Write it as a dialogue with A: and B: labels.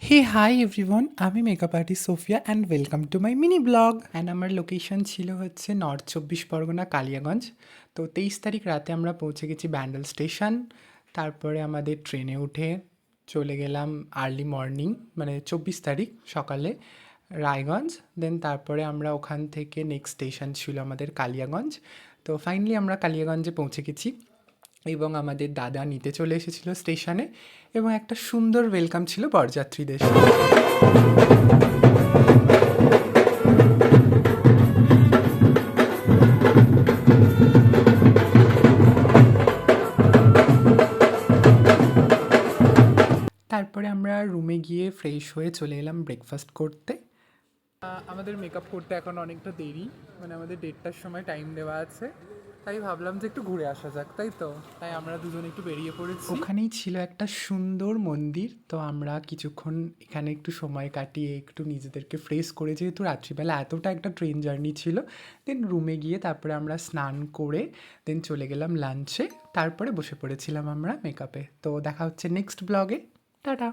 A: হে hi everyone, আমি makeup artist Sofia and welcome to my mini blog. And আমার location ছিল হচ্ছে north 24 Pargana, Kaliaganj. তো 23 তারিখ রাতে আমরা পৌঁছে গেছি ব্যান্ডেল স্টেশন। তারপরে আমাদের ট্রেনে উঠে চলে গেলাম আর্লি মর্নিং, মানে 24 তারিখ সকালে রায়গঞ্জ। দেন তারপরে আমরা ওখান থেকে নেক্সট স্টেশন ছিল আমাদের কালিয়াগঞ্জ। তো ফাইনালি আমরা কালিয়াগঞ্জে পৌঁছে গেছি এবং আমাদের দাদা নিতে চলে এসেছিল স্টেশনে, এবং একটা সুন্দর ওয়েলকাম ছিল বরযাত্রীদের। তারপরে আমরা রুমে গিয়ে ফ্রেশ হয়ে চলে এলাম ব্রেকফাস্ট করতে। আমাদের মেকআপ করতে এখন অনেকটা দেরি, মানে আমাদের 1:30টার সময় টাইম দেওয়া আছে। তাই ভাবলাম যে একটু ঘুরে আসা যাক, তাই তো তাই আমরা দুজন একটু বেরিয়ে পড়েছি। ওখানেই ছিল একটা সুন্দর মন্দির, তো আমরা কিছুক্ষণ এখানে একটু সময় কাটিয়ে একটু নিজেদেরকে ফ্রেশ করে, যেহেতু রাত্রিবেলা এতটা একটা ট্রেন জার্নি ছিল। দেন রুমে গিয়ে তারপরে আমরা স্নান করে দেন চলে গেলাম লাঞ্চে। তারপরে বসে পড়েছিলাম আমরা মেকআপে। তো দেখা হচ্ছে নেক্সট ব্লগে। টাটা।